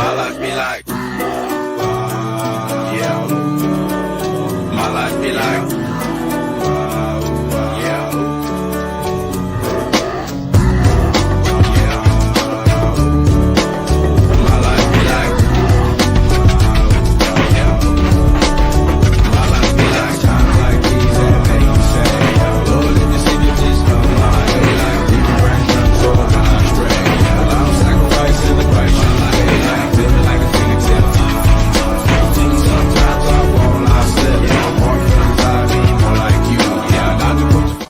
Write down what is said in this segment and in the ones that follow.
My life be like, yeah. My life be like, yeah. My life be like, yeah. My life be like times like these that make you say, Lord, if you see me, please come my way. Like people bring them so I'm straight. I'm sacrificing the Christ. My life be like, feeling like a fingertip. Sometimes I fall, I slip. Yeah, more friends I be more like you. Yeah, not to put you.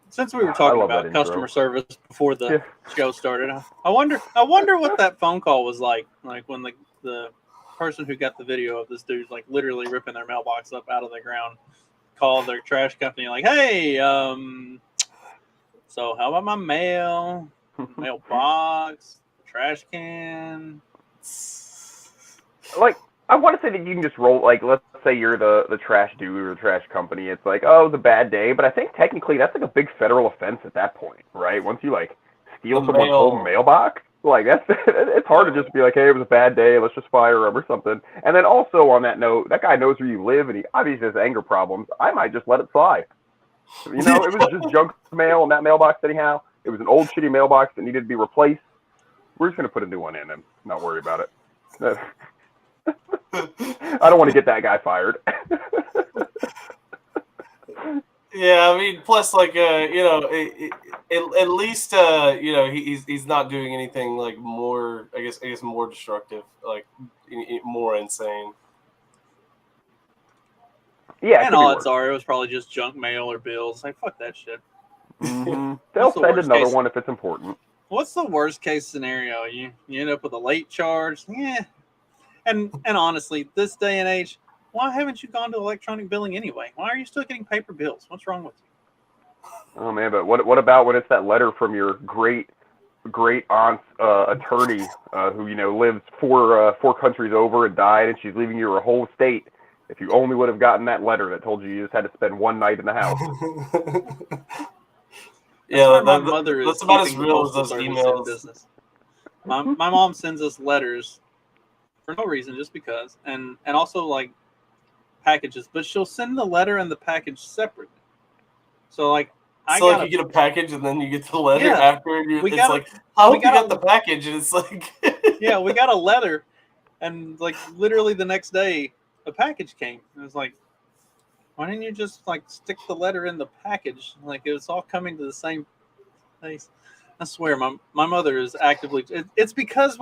Since we were talking about customer service before the show started, I wonder what that phone call was like when the person who got the video of this dude like literally ripping their mailbox up out of the ground called their trash company like, hey, so how about my mailbox, trash can? Like, I want to say that you can just roll, like, let's say you're the trash dude or the trash company. It's like, oh, it was a bad day. But I think technically that's like a big federal offense at that point, right? Once you, like, steal someone's whole mailbox, like, it's hard to just be like, hey, it was a bad day. Let's just fire him or something. And then also on that note, that guy knows where you live and he obviously has anger problems. I might just let it slide. You know, it was just junk mail in that mailbox anyhow. It was an old shitty mailbox that needed to be replaced. We're just going to put a new one in and not worry about it. I don't want to get that guy fired. Yeah, I mean, plus, like, you know, at least, you know, he's not doing anything like more, I guess more destructive, like more insane. Yeah, and odds are it was probably just junk mail or bills. Like, fuck that shit. Mm-hmm. They'll send another one if it's important. What's the worst case scenario? You end up with a late charge? Yeah. And honestly, this day and age, why haven't you gone to electronic billing anyway? Why are you still getting paper bills? What's wrong with you? Oh man, but what about when it's that letter from your great aunt's attorney who, you know, lives four countries over and died, and she's leaving you her whole estate? If you only would have gotten that letter that told you just had to spend one night in the house. Yeah, my mother is about as real as those emails. Business. My mom sends us letters for no reason, just because, and also like packages, but she'll send the letter and the package separately. So like, you get a package and then you get the letter after. I hope you got the package, and it's like, yeah, we got a letter, and like literally the next day, a package came. And it was like, why didn't you just like stick the letter in the package? Like it was all coming to the same place. I swear, my mother is actively. It's because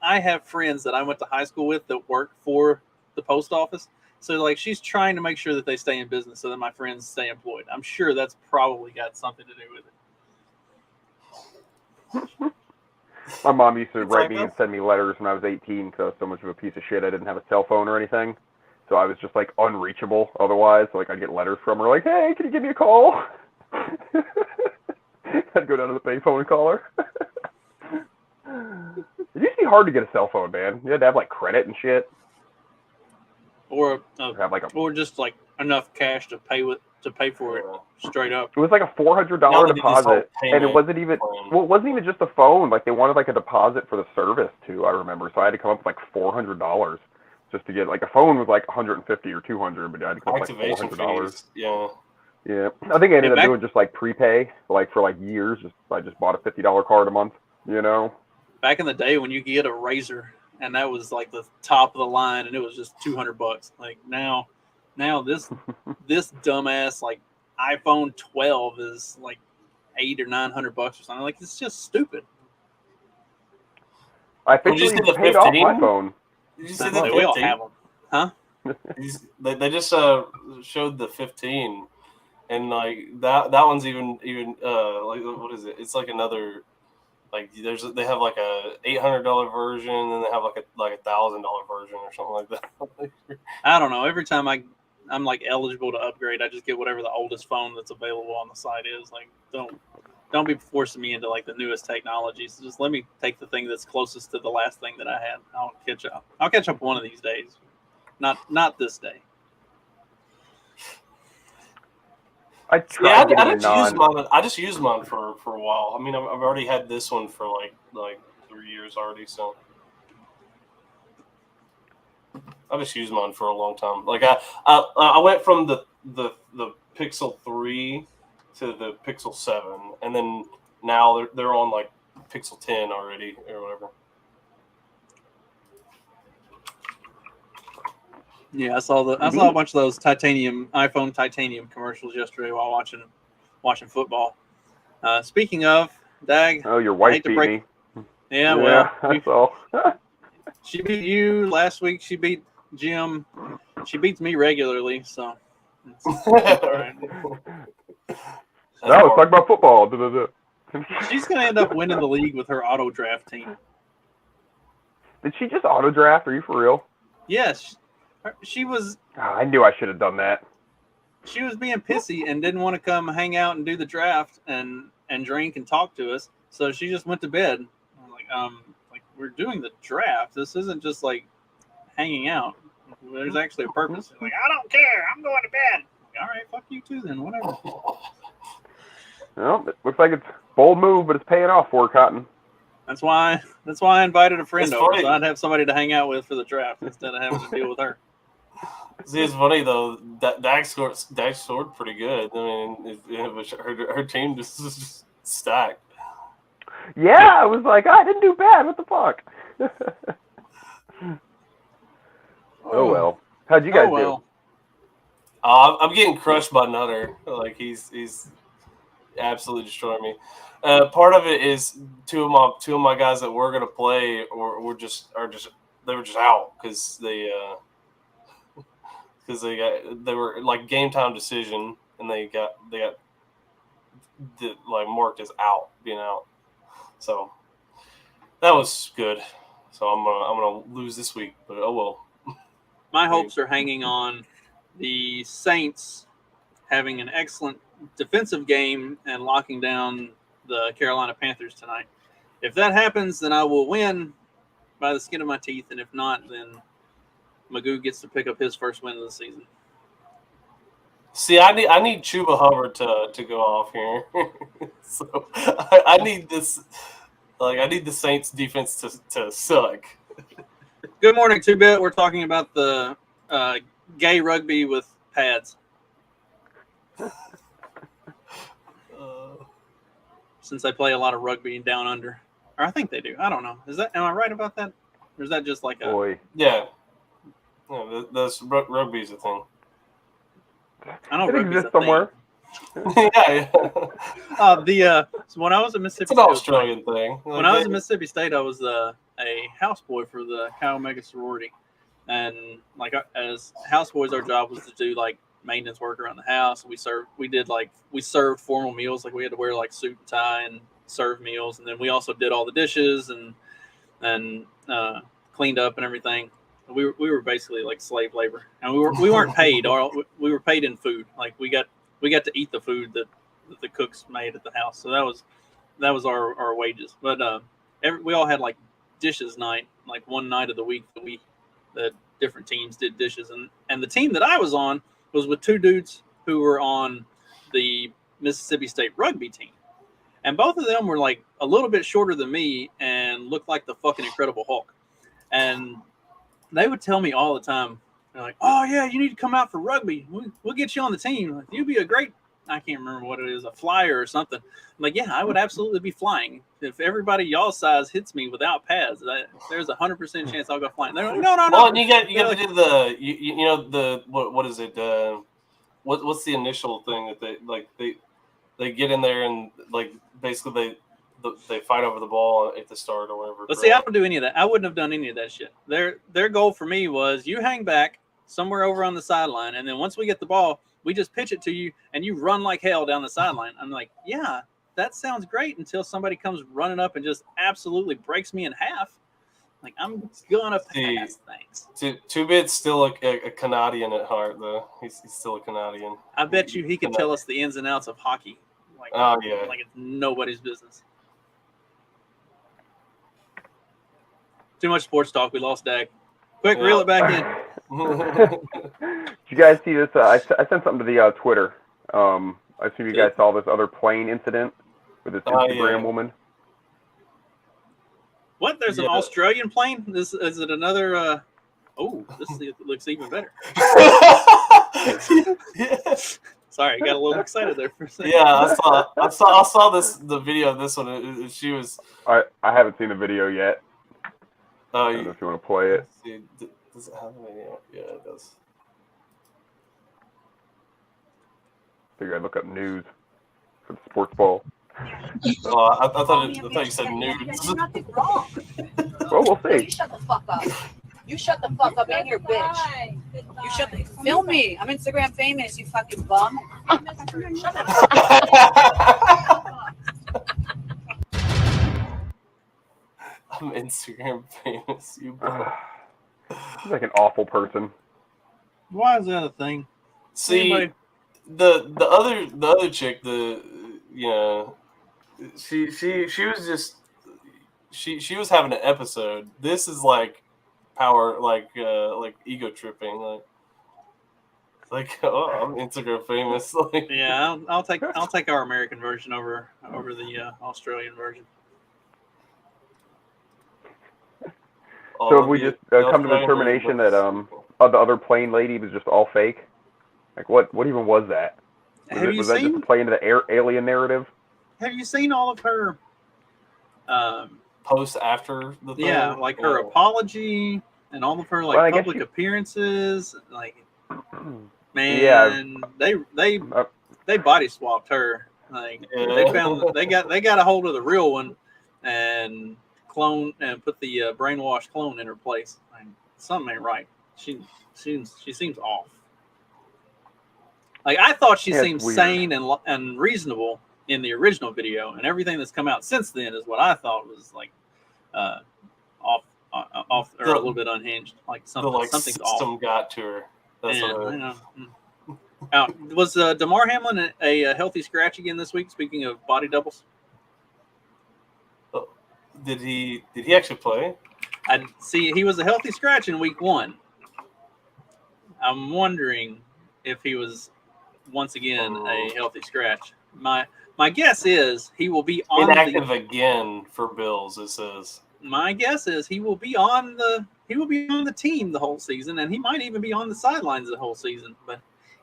I have friends that I went to high school with that work for the post office. So like she's trying to make sure that they stay in business so that my friends stay employed. I'm sure that's probably got something to do with it. My mom used to write me and send me letters when I was 18 because I was so much of a piece of shit. I didn't have a cell phone or anything. So I was just like unreachable otherwise. So like I'd get letters from her like, hey, can you give me a call? I'd go down to the payphone and call her. It used to be hard to get a cell phone, man. You had to have like credit and shit. Or just like enough cash to pay for it straight up. It was like a $400 deposit, and it wasn't even just a phone. Like they wanted like a deposit for the service too. I remember, so I had to come up with like $400 just to get like a phone was like $150 or $200, but I had to come up with like $400. Yeah. I think I ended up doing just like prepay, like for like years. I just bought a $50 card a month. You know. Back in the day when you could get a Razor, and that was like the top of the line, and it was just $200. Like now this dumbass like iPhone 12 is like $800 or $900 or something. Like it's just stupid. I officially paid off my phone. Did you see that? We all have them, huh? They just showed the 15, and like that one's even like what is it? It's like another. Like they have like a $800 version, and then they have like a $1,000 version or something like that. I don't know. Every time I'm like eligible to upgrade, I just get whatever the oldest phone that's available on the site is. Like don't be forcing me into like the newest technologies. Just let me take the thing that's closest to the last thing that I had. I'll catch up. I'll catch up one of these days. Not this day. I just used mine for a while. I mean, I've already had this one for like 3 years already. So I just used mine for a long time. Like I went from the Pixel 3 to the Pixel 7, and then now they're on like Pixel 10 already or whatever. Yeah, I saw a bunch of those iPhone titanium commercials yesterday while watching football. Speaking of, Dag. Oh, your wife beat me. Yeah, well, I saw. She beat you last week. She beat Jim. She beats me regularly, so it's all right. Now let's talk about football. She's gonna end up winning the league with her auto draft team. Did she just auto draft? Are you for real? Yes, she was. Oh, I knew I should have done that. She was being pissy and didn't want to come hang out and do the draft and drink and talk to us. So she just went to bed. I'm like we're doing the draft. This isn't just like hanging out. There's actually a purpose. Like, I don't care. I'm going to bed. All right, fuck you too then. Whatever. Well, it looks like it's a bold move, but it's paying off for her, Cotton. That's why I invited a friend It's over, funny. so I'd have somebody to hang out with for the draft instead of having to deal with her. See, it's funny though. Dak scored pretty good. I mean, her team just stacked. Yeah, I was like, I didn't do bad. What the fuck? Oh well. How'd you guys do? I'm getting crushed by Nutter. Like he's absolutely destroying me. Part of it is two of my guys that were gonna play or were just out because they were like game time decision and they got like marked as being out. So that was good. So I'm gonna lose this week, but oh well. My hopes are hanging on the Saints having an excellent defensive game and locking down the Carolina Panthers tonight. If that happens, then I will win by the skin of my teeth, and if not, then Magoo gets to pick up his first win of the season. See, I need Chuba Hubbard to go off here. So I need this. Like I need the Saints defense to suck. Good morning, 2-Bit. We're talking about the gay rugby with pads. Since they play a lot of rugby and down under. Or I think they do. I don't know. Am I right about that? Or is that just like a... Boy. Yeah. That's rugby's a thing. I know It rugby's exists a somewhere. thing. So when I was at Mississippi It's an State, Australian thing. when I was at Mississippi State, I was a houseboy for the Chi Omega sorority, and like as houseboys, our job was to do like maintenance work around the house. We served formal meals, like we had to wear like suit and tie and serve meals, and then we also did all the dishes and cleaned up and everything. We were basically like slave labor, and we weren't paid. We were paid in food. Like we got to eat the food that the cooks made at the house. So that was our wages. But we all had like dishes night, like one night of the week that different teams did dishes, and the team that I was on was with two dudes who were on the Mississippi State rugby team, and both of them were like a little bit shorter than me and looked like the fucking Incredible Hulk, and they would tell me all the time, they're like, "Oh yeah, you need to come out for rugby. We'll get you on the team. Like, you'd be a great." I can't remember what it is, a flyer or something. I'm like, yeah, I would absolutely be flying. If everybody y'all size hits me without pads, there's 100% chance I'll go flying. They're like, no. Well, and you got to do the you know the what is it? What's the initial thing that they get in there and like basically they fight over the ball at the start or whatever. But see, I don't do any of that. I wouldn't have done any of that shit. Their goal for me was you hang back somewhere over on the sideline, and then once we get the ball, we just pitch it to you, and you run like hell down the sideline. I'm like, yeah, that sounds great until somebody comes running up and just absolutely breaks me in half. Like, I'm going to pass things. 2-Bit's still a Canadian at heart, though. He's still a Canadian. I bet you he could tell us the ins and outs of hockey. Like, oh, yeah. Like it's nobody's business. Too much sports talk. We lost Dag. Quick, reel it back in. Did you guys see this? I sent something to the Twitter. I assume you guys saw this other plane incident with this Instagram woman. What? There's an Yeah. Australian plane? Is it another? Oh, this looks even better. Yeah. Sorry, I got a little excited there for a second. Yeah, I saw the video of this one. She was. I haven't seen the video yet. I don't know if you want to play it. Let's see, does it have a video? Yeah, it does. Figure I'd look up news for the sports ball. Oh, I thought you said nudes. There's nothing wrong. Well, we'll No, see. you shut the fuck up. You shut the fuck up and your bitch. You shut the film me. I'm Instagram famous, you fucking bum. Shut the fuck up. I'm Instagram famous. You. He's like an awful person. Why is that a thing? See, Anybody- the other chick, she was just she was having an episode. This is like power, like ego tripping, like oh, I'm Instagram famous. Like, Yeah, I'll take our American version over the Australian version. So have we just come to the determination that the other plane lady was just all fake? Like what even was that? Was that just to play into the alien narrative? Have you seen all of her? Post after the thing? Yeah, like her apology and all of her like Well, I guess public appearances. Like, man, Yeah. they body swapped her. Like they got a hold of the real one and put the brainwashed clone in her place. Like, something ain't right. She seems off. Like, I thought she seemed sane and reasonable in the original video, and everything that's come out since then is what I thought was like off or a little bit unhinged. Like something's off. Some got to her. That's what I know. Was Damar Hamlin a healthy scratch again this week? Speaking of body doubles, did he actually play? I see he was a healthy scratch in week 1. I'm wondering if he was once again a healthy scratch. My guess is he will be on inactive again for Bills. It says. My guess is he will be on the team the whole season, and he might even be on the sidelines the whole season. But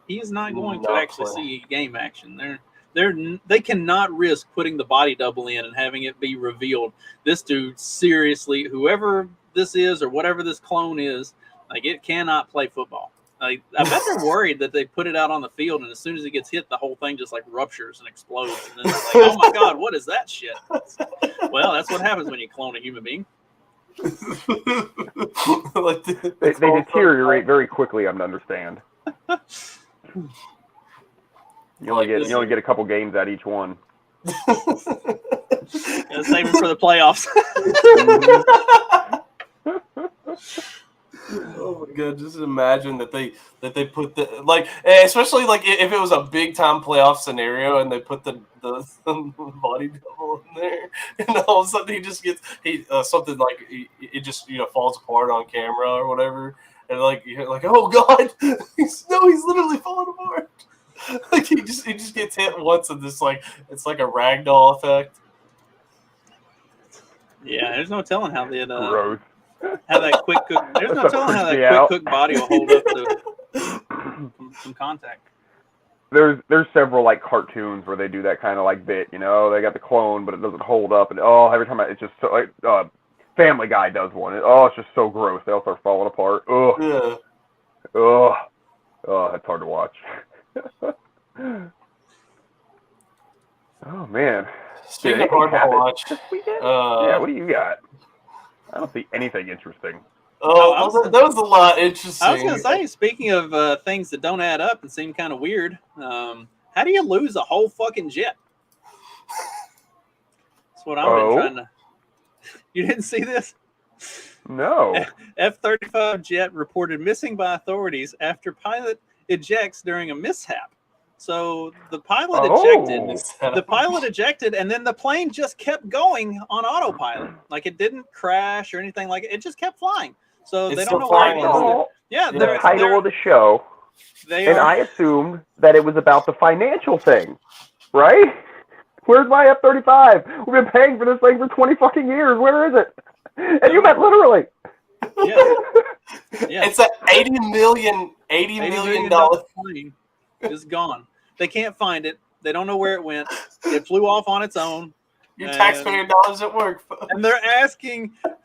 he is not going to actually see game action. They cannot risk putting the body double in and having it be revealed. This dude, seriously, whoever this is or whatever this clone is, like, it cannot play football. I bet they're worried that they put it out on the field, and as soon as it gets hit, the whole thing just like ruptures and explodes. And then it's like, oh my God, what is that shit? Well, that's what happens when you clone a human being. Like they deteriorate very quickly. I'm to understand. You only get a couple games out each one. Yeah, save it for the playoffs. Oh my God! Just imagine that they put the especially like if it was a big time playoff scenario and they put the body double in there, and all of a sudden he just gets something like it just falls apart on camera or whatever, and like you're like, oh God, he's literally falling apart. Like he just gets hit once and this like it's like a ragdoll effect. Yeah, there's no telling how they'd Gross. how that quick cook. There's no telling how that quick cook body will hold up to some contact. There's several like cartoons where they do that kind of like bit. They got the clone, but it doesn't hold up, and every time it's just so like Family Guy does one. It's just so gross. They all start falling apart. Ugh. Yeah. Ugh. Oh, it's hard to watch. Oh man. Speaking of hard to watch, yeah, what do you got? I don't see anything interesting. Oh, that was a lot interesting. I was gonna say, speaking of things that don't add up and seem kind of weird, how do you lose a whole fucking jet? That's what I've been trying to. You didn't see this? No. F-35 jet reported missing by authorities after pilot ejects during a mishap. So the pilot ejected, and then the plane just kept going on autopilot. Like, it didn't crash or anything like it. It just kept flying. So they don't know why it is. Yeah, the title of the show. I assumed that it was about the financial thing, right? Where's my F-35? We've been paying for this thing for 20 fucking years. Where is it? And you meant literally. Yes. Yes. It's a $80 million plane is gone. They can't find it. They don't know where it went. It flew off on its own. Your And- taxpayer dollars at work. And they're asking For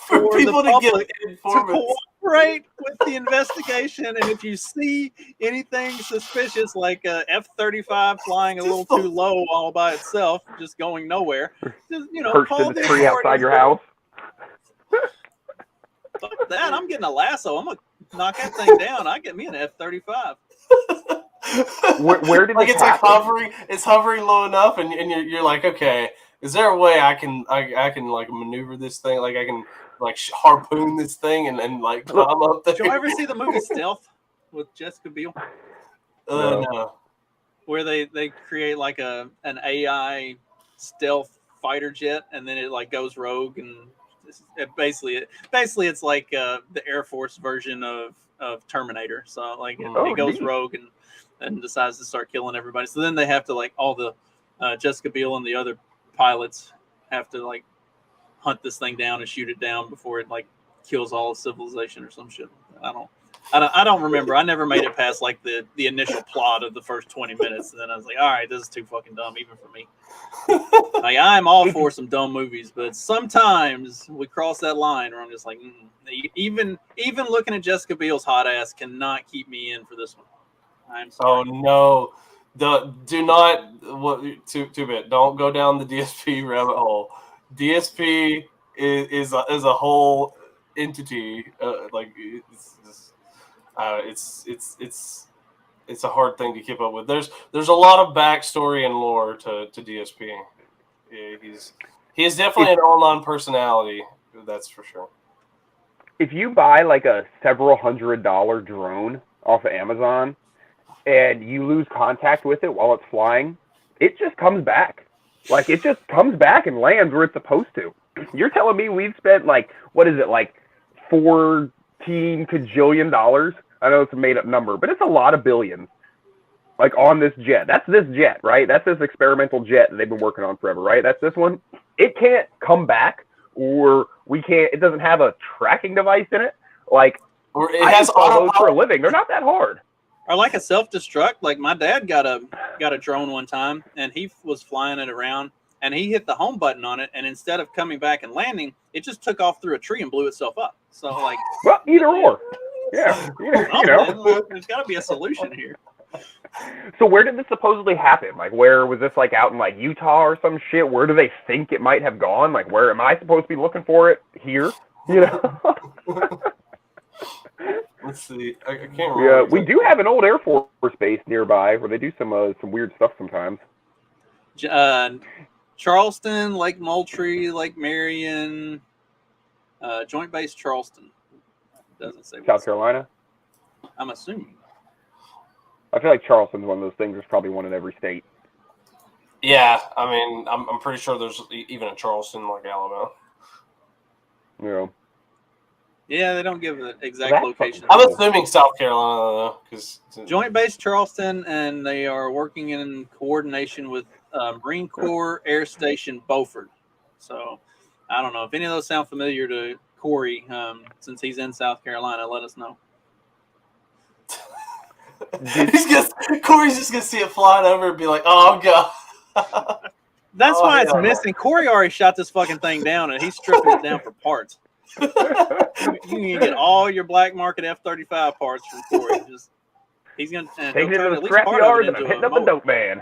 for people the to get public to informants. cooperate with the investigation. And if you see anything suspicious, like a F-35 flying a little too low all by itself, just going nowhere, just, Perched call in the the tree outside your house. Fuck that, I'm getting a lasso. I'm gonna knock that thing down. I get me an F-35. Where did Like this it's like happen? it's hovering low enough, and you're like, okay, is there a way I can like maneuver this thing? Like I can like harpoon this thing and like climb up there. Did you ever see the movie Stealth with Jessica Biel, No. where they create like an AI stealth fighter jet, and then it like goes rogue, and basically it's like the Air Force version of Terminator. So like it goes neat. rogue and decides to start killing everybody. So then they have to like all the Jessica Biel and the other pilots have to like hunt this thing down and shoot it down before it like kills all of civilization or some shit. I don't remember. I never made it past like the initial plot of the first 20 minutes, and then I was like, all right, this is too fucking dumb even for me. Like I'm all for some dumb movies, but sometimes we cross that line where I'm just like, even looking at Jessica Biel's hot ass cannot keep me in for this one. I'm sorry. Oh no. Do not too bit. Don't go down the DSP rabbit hole. DSP is a whole entity. It's a hard thing to keep up with. There's a lot of backstory and lore to DSP. He is definitely an online personality. That's for sure. If you buy like a several $100 drone off of Amazon and you lose contact with it while it's flying, it just comes back. Like it just comes back and lands where it's supposed to. You're telling me we've spent like, what is it, like 14 cajillion dollars? I know it's a made up number, but it's a lot of billions. Like on this jet. That's this jet, right? That's this experimental jet that they've been working on forever, right? That's this one. It can't come back, or it doesn't have a tracking device in it. Like, or it I has follow those for a autopilot. living. They're not that hard. Or like a self-destruct. Like my dad got a drone one time, and he was flying it around, and he hit the home button on it, and instead of coming back and landing, it just took off through a tree and blew itself up. So like, Well, either or. Yeah, there's got to be a solution here. So where did this supposedly happen? Like, where was this, like out in like Utah or some shit? Where do they think it might have gone? Like, where am I supposed to be looking for it? Here, you know? Let's see. I can't remember. Yeah, we do have an old Air Force base nearby where they do some weird stuff sometimes. Charleston, Lake Moultrie, Lake Marion, Joint Base Charleston. Doesn't say. South Carolina. I'm assuming. I feel like Charleston's one of those things. There's probably one in every state. Yeah, I mean, I'm pretty sure there's even a Charleston, like Alabama. Yeah. Yeah, they don't give the exact location. I'm assuming South Carolina though, because Joint Base Charleston, and they are working in coordination with Marine Corps Air Station Beaufort. So I don't know if any of those sound familiar to Corey. Since he's in South Carolina, let us know. Corey's just gonna see it flying over and be like, "Oh god." That's why it's yeah. missing. Corey already shot this fucking thing down, and he's stripping it down for parts. You can get all your black market F-35 parts from Corey. He's gonna take it to the scrapyard and I'm hitting up a dope man.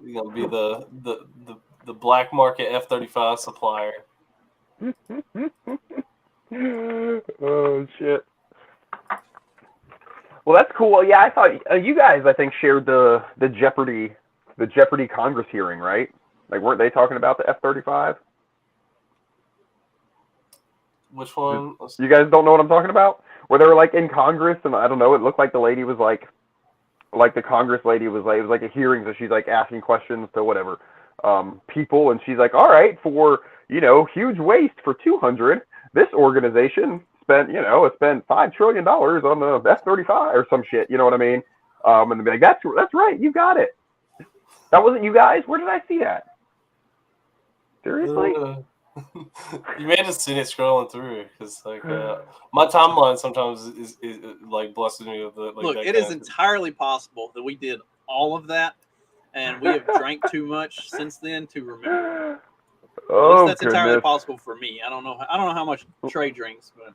He's gonna be the black market F-35 supplier. Oh shit. Well, that's cool. Yeah, I thought you guys, I think, shared the Jeopardy Congress hearing, right? Like, weren't they talking about the F-35? Which one? You guys don't know what I'm talking about? Where they were like in Congress, and I don't know. It looked like the lady was like the Congress lady was like, it was like a hearing, so she's like asking questions to whatever people, and she's like, all right, for huge waste for 200, this organization spent $5 trillion on the F-35 or some shit. You know what I mean? And they'd be like, that's right, you got it. That wasn't you guys. Where did I see that? Seriously? You may have just seen it scrolling through because, like, my timeline sometimes is like blesses me with like. Look, that it kind is of entirely possible that we did all of that, and we have drank too much since then to remember. At least Oh that's entirely goodness. possible for me. I don't know how much Trey drinks, but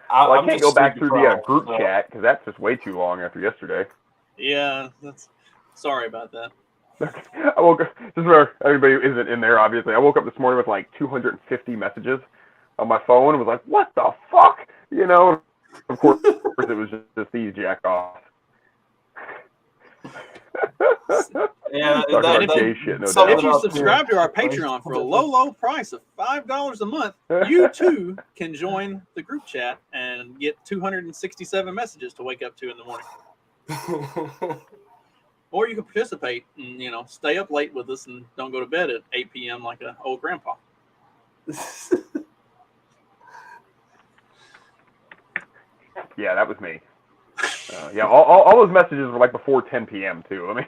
Well, I I'm can't just go back sleep through the deprived, group so- chat because that's just way too long after yesterday. yeah, that's sorry about that. I woke up, just for everybody who isn't in there, obviously, I woke up this morning with like 250 messages on my phone and was like, what the fuck? You know, of course, it was just these jack off. Yeah, Talking about if gay you- shit, no something If doubt. you else, subscribe to our yeah. Patreon for a low price of $5 a month, you too can join the group chat and get 267 messages to wake up to in the morning. Or you can participate and stay up late with us and don't go to bed at 8 p.m. like an old grandpa. Yeah, that was me. Yeah, all those messages were like before 10 p.m. too. I mean,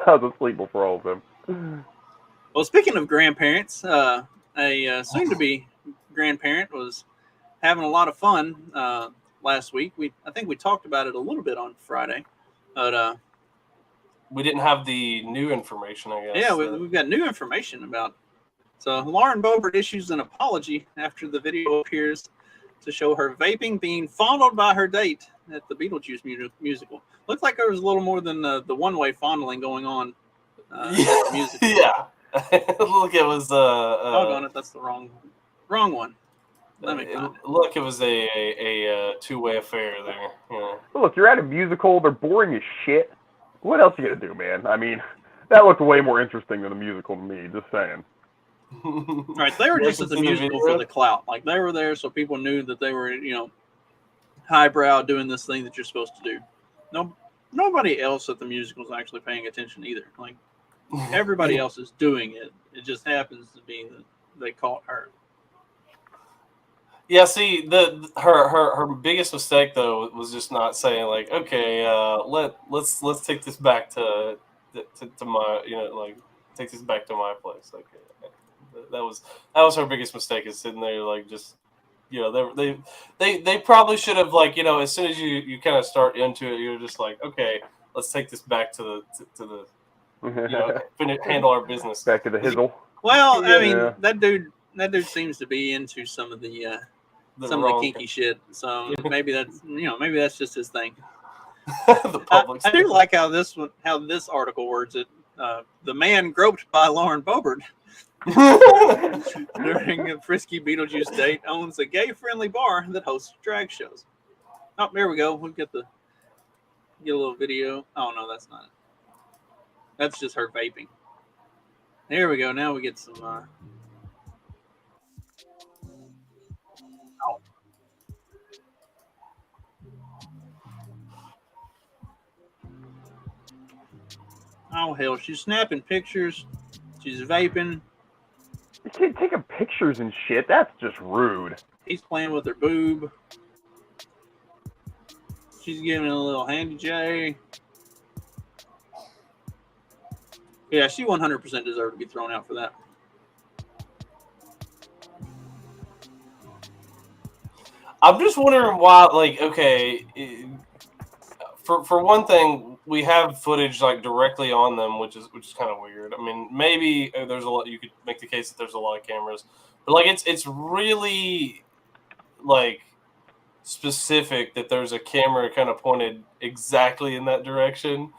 I was asleep before all of them. Well, speaking of grandparents, a soon-to-be grandparent was having a lot of fun last week. I think we talked about it a little bit on Friday, but we didn't have the new information, I guess. yeah, we've got new information about. So Lauren Boebert issues an apology after the video appears to show her vaping being fondled by her date at the Beetlejuice musical. Looked like there was a little more than the one-way fondling going on at the musical. Yeah. Look, it was Doggone it, that's the wrong one. Let me find it. Look, it was a two-way affair there. Yeah. Look, you're at a musical. They're boring as shit. What else are you gonna do, man? I mean, that looked way more interesting than a musical to me. Just saying. Right, they were just at the musical for the clout. Like they were there so people knew that they were, highbrow doing this thing that you're supposed to do. Nobody else at the musical is actually paying attention either. Like everybody else is doing it. It just happens to be that they caught her. Yeah, see, her biggest mistake though was just not saying like, okay, let's take this back to my take this back to my place. Like that was her biggest mistake, is sitting there like just they probably should have, like, as soon as you kind of start into it, you're just like, okay, let's take this back to the handle our business. Back to the hizzle. Well, I mean, Yeah. that dude seems to be into some of the kinky shit. So maybe that's just his thing. The public. I do like how this article words it. The man groped by Lauren Boebert during a frisky Beetlejuice date owns a gay-friendly bar that hosts drag shows. Oh, there we go. We'll get a little video. Oh no, that's not it. That's just her vaping. There we go. Now we get some. Oh hell, she's snapping pictures. She's vaping. You can't take pictures and shit. That's just rude. He's playing with her boob. She's giving it a little handy J. Yeah, she 100% deserved to be thrown out for that. I'm just wondering why, like, okay, for one thing, we have footage like directly on them, which is kind of weird. I mean, maybe there's a lot. You could make the case that there's a lot of cameras, but like it's really like specific that there's a camera kind of pointed exactly in that direction.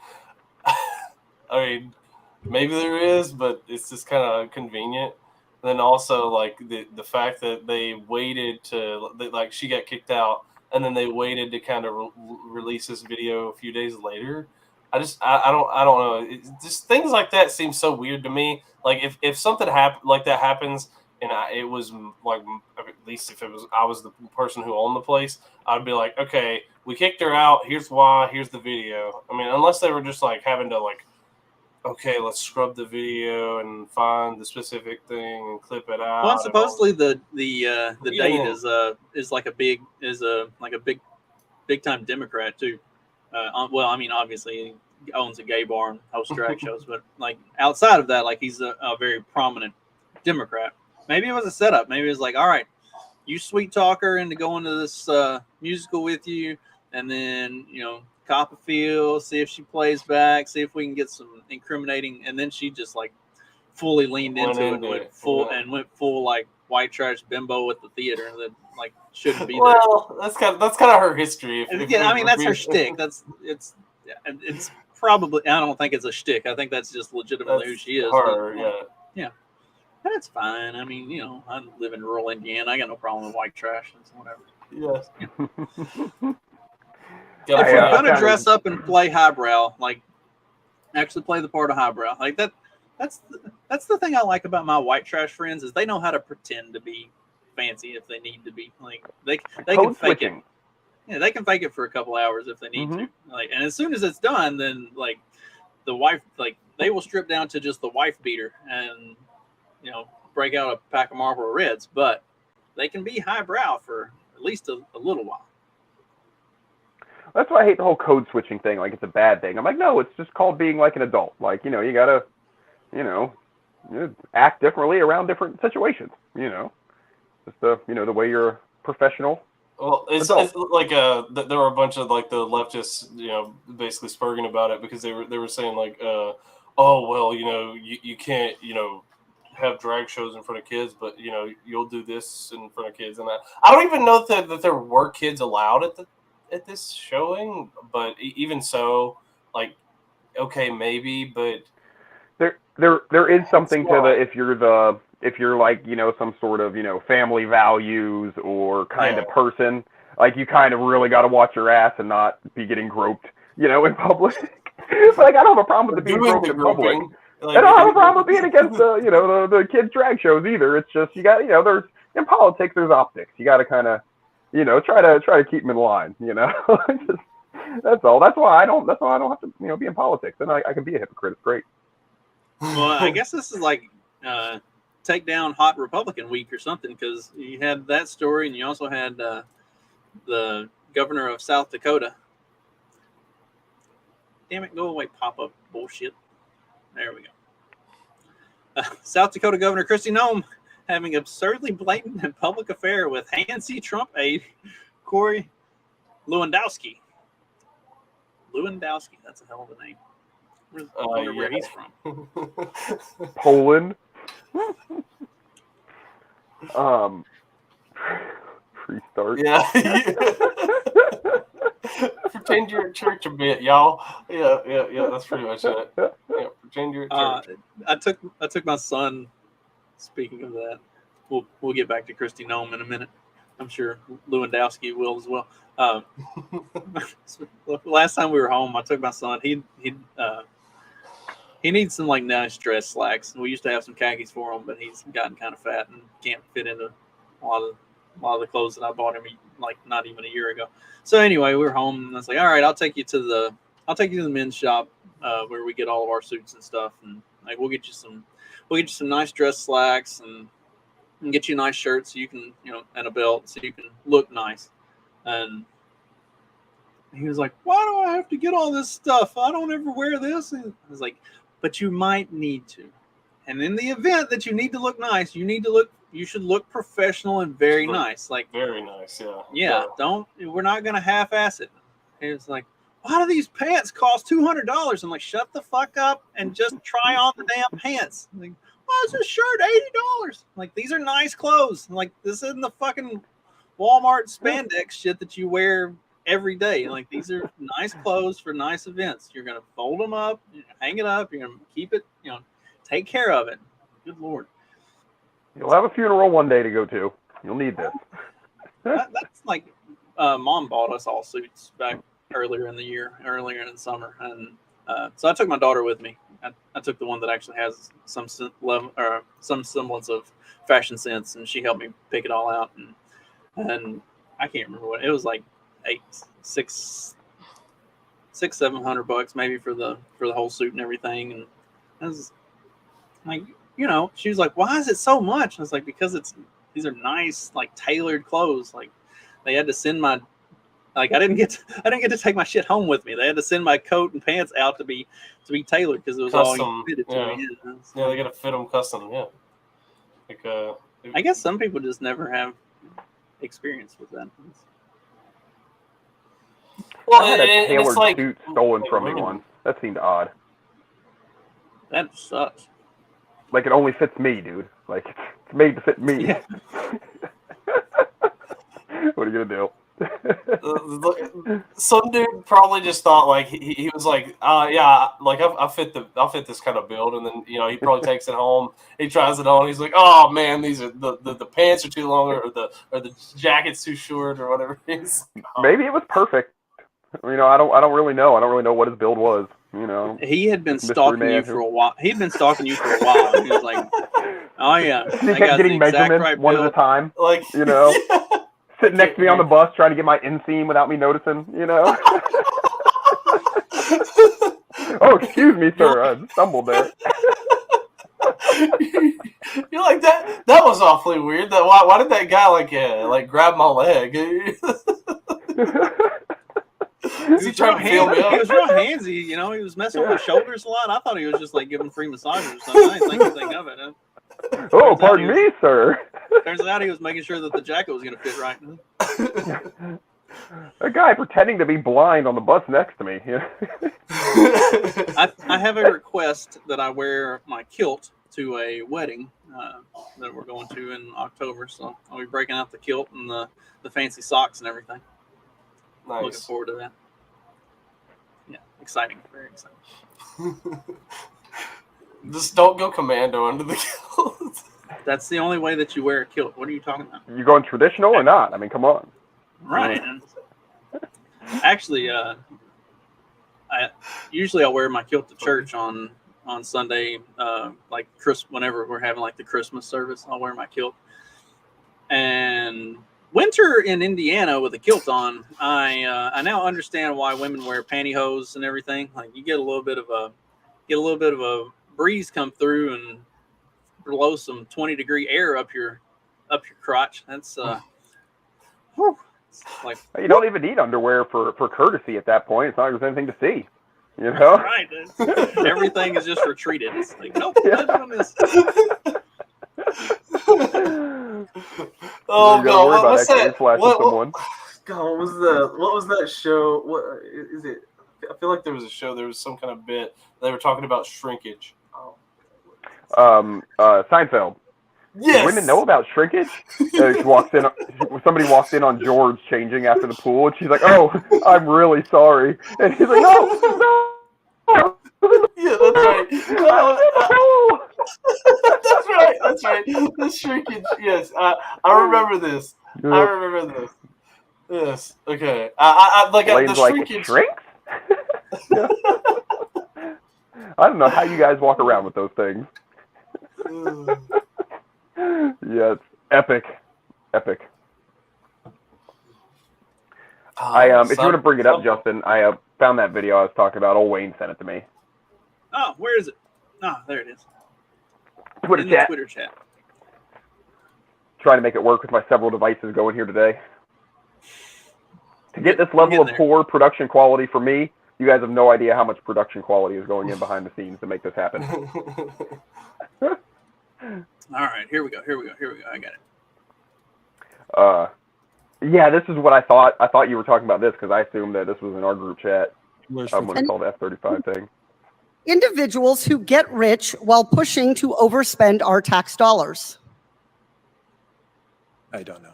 I mean, maybe there is, but it's just kind of convenient. And then also like the fact that they waited like she got kicked out, and then they waited to kind of release this video a few days later. I don't know. Just things like that seem so weird to me. Like if something like that happens, and it was like, at least if I was the person who owned the place, I'd be like, okay, we kicked her out. Here's why. Here's the video. I mean, unless they were just like having to like, okay, let's scrub the video and find the specific thing and clip it out. Well, supposedly the date is like a big time Democrat too. Well, I mean, obviously he owns a gay bar and hosts drag shows, but like outside of that, like he's a very prominent Democrat. Maybe it was a setup. Maybe it was like, all right, you sweet talk her into going to this musical with you, and then cop a feel, see if she plays back, see if we can get some incriminating, and then she just like fully leaned into it and went full like white trash bimbo at the theater that like shouldn't be there. Well, that's kind of her history. I mean that's her shtick. It's probably, I don't think it's a shtick. I think that's just legitimately who she is. Her, yeah. That's fine. I mean, I live in rural Indiana. I got no problem with white trash and whatever. Yes. If you're gonna dress up and play highbrow, like actually play the part of highbrow, like that's the thing I like about my white trash friends is they know how to pretend to be fancy if they need to be. Like they can fake it. Yeah, they can fake it for a couple hours if they need to. Like, and as soon as it's done, then like the wife, like they will strip down to just the wife beater and break out a pack of Marlboro Reds, but they can be highbrow for at least a little while. That's why I hate the whole code switching thing. Like it's a bad thing. I'm like, no, it's just called being like an adult. Like, you gotta, act differently around different situations. Just the way you're a professional. Well, it's like there were a bunch of like the leftists, basically spurging about it because they were saying like, oh well, you can't, have drag shows in front of kids, but you'll do this in front of kids and that. I don't even know that there were kids allowed at this showing, but even so, like, okay, maybe, but there is something to the if you're like some sort of family values or kind of person, like you kind of really got to watch your ass and not be getting groped in public. Like I don't have a problem with being groped in public. Like, I don't have a problem with being against the kids drag shows either. It's just you got there's in politics there's optics. You got to kind of try to keep them in line. That's all. That's why I don't have to be in politics. Then I can be a hypocrite. It's great. Well, I guess this is like take down hot Republican week or something because you had that story and you also had the governor of South Dakota. Damn it, go away, pop-up bullshit. There we go. South Dakota Governor Kristi Noem having absurdly blatant and public affair with Hansi Trump aide Corey Lewandowski. Lewandowski, that's a hell of a name. I wonder where he's from. Poland. Restart. Yeah. Pretend you're at church a bit, y'all. Yeah. That's pretty much it. Yeah, pretend you're at church. I took my son. Speaking of that, we'll get back to Kristi Noem in a minute. I'm sure Lewandowski will as well. Last time we were home, I took my son. He needs some like nice dress slacks. We used to have some khakis for him, but he's gotten kind of fat and can't fit into a lot of the clothes that I bought him like not even a year ago. So anyway, we were home and I was like, all right, I'll take you to the men's shop where we get all of our suits and stuff, and like we'll get you some nice dress slacks and get you a nice shirt so you can and a belt so you can look nice. And he was like, why do I have to get all this stuff? I don't ever wear this. And I was like, but you might need to. And in the event that you need to look nice, you should look professional and very nice. Like very nice, yeah. Yeah, we're not gonna half-ass it. He was like, why do these pants cost $200? I'm like, shut the fuck up and just try on the damn pants. I'm like, why is this shirt $80? Like, these are nice clothes. I'm like, this isn't the fucking Walmart spandex shit that you wear every day. Like, these are nice clothes for nice events. You're gonna fold them up, hang it up, you're gonna keep it, take care of it. Good Lord. You'll have a funeral one day to go to. You'll need this. That's like Mom bought us all suits back earlier in the summer, and so I took my daughter with me. I took the one that actually has some semblance of fashion sense, and she helped me pick it all out. And I can't remember what it was, like $700 maybe for the whole suit and everything. And I was like, she was like, why is it so much? I was like, because these are nice, like tailored clothes. Like they had to send my, like I didn't get to take my shit home with me. They had to send my coat and pants out to be tailored because it was custom, all fitted to me. Yeah, they gotta fit them custom. Yeah, like I guess some people just never have experience with that. Well, I had a and tailored it's like suit stolen like from me women. once. That seemed odd. That sucks. Like it only fits me, dude. Like it's made to fit me. Yeah. What are you gonna do? Some dude probably just thought like he was like, yeah, like I'll fit this kind of build, and then he probably takes it home. He tries it on. He's like, oh man, these are the pants are too long, or the jacket's too short, or whatever. Maybe it was perfect. I don't really know. I don't really know what his build was. He had been Mystery stalking man you for a while. He'd been stalking you for a while. And he was like, "Oh yeah, He I kept got getting the exact measurements right one at a build." time. Like Sitting next to me on the bus, trying to get my inseam without me noticing. Oh, excuse me, sir. I stumbled there. You're like that. That was awfully weird. That why did that guy like grab my leg? Is he trying to feel me up? He was real handsy, He was messing with my shoulders a lot. I thought he was just like giving free massages or something. I didn't think anything of it. Oh, pardon me, sir. Turns out he was making sure that the jacket was going to fit right. A guy pretending to be blind on the bus next to me. I have a request that I wear my kilt to a wedding that we're going to in October. So I'll be breaking out the kilt and the fancy socks and everything. Nice. Looking forward to that. Yeah, exciting. Very exciting. Just don't go commando under the kilt. That's the only way that you wear a kilt. What are you talking about? You going traditional or not? I mean, come on. Right. Actually, I'll wear my kilt to church on Sunday, like whenever we're having like the Christmas service, I'll wear my kilt. And winter in Indiana with a kilt on, I now understand why women wear pantyhose and everything. Like you get a little bit of a breeze come through and blow some 20-degree air up your crotch. That's whew, like You don't even need underwear for courtesy at that point. It's not like there's anything to see. Right. Everything is just retreated. It's like, nope, not doing this. Oh god, what's that? God, what was that show? What is it? I feel like there was a show. There was some kind of bit. They were talking about shrinkage. Seinfeld. Yes. Do women know about shrinkage? She walks in. Somebody walks in on George changing after the pool, and she's like, "Oh, I'm really sorry." And he's like, "No." Yeah, that's right. That's right. The shrinkage. Yes, I remember this. I remember this. Yes. Okay. I like the shrinkage. It shrinks? I don't know how you guys walk around with those things. Yeah, it's epic. If you want to bring it up, Justin, I found that video I was talking about. Old Wayne sent it to me. Oh, where is it? Oh, there it is. Twitter chat. Trying to make it work with my several devices going here today. To get this level of poor production quality for me, you guys have no idea how much production quality is going in behind the scenes to make this happen. All right, here we go. I got it. Yeah, this is what I thought. I thought you were talking about this because I assumed that this was in our group chat. When it's called the F-35 thing. Individuals who get rich while pushing to overspend our tax dollars. I don't know.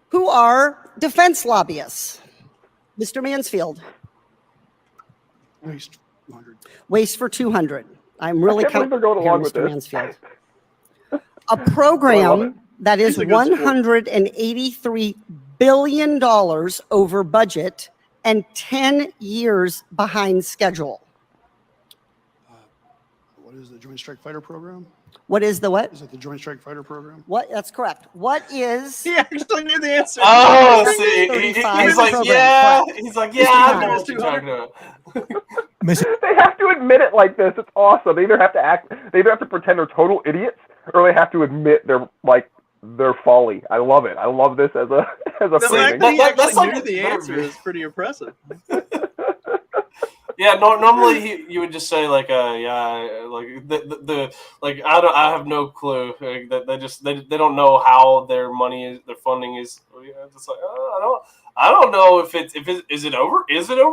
Who are defense lobbyists? Mr. Mansfield. Waste for 200. I'm really counting here, Mr. Mansfield. A program that is $183 billion over budget and 10 years behind schedule. What is the Joint Strike Fighter Program? What is the what? Is it the Joint Strike Fighter Program? What? That's correct. What is? He actually knew the answer. Oh, see, he's like, yeah. He's like, yeah, I know what you're talking about. They have to admit it like this. It's awesome. They either have to pretend they're total idiots, or they have to admit their folly. I love it. I love this as a the framing. fact that he actually knew the answer is pretty impressive. Yeah, normally you would just say like, yeah, like the like I have no clue. Like, that they don't know how their money is, their funding is. Yeah, just like I don't know if is it over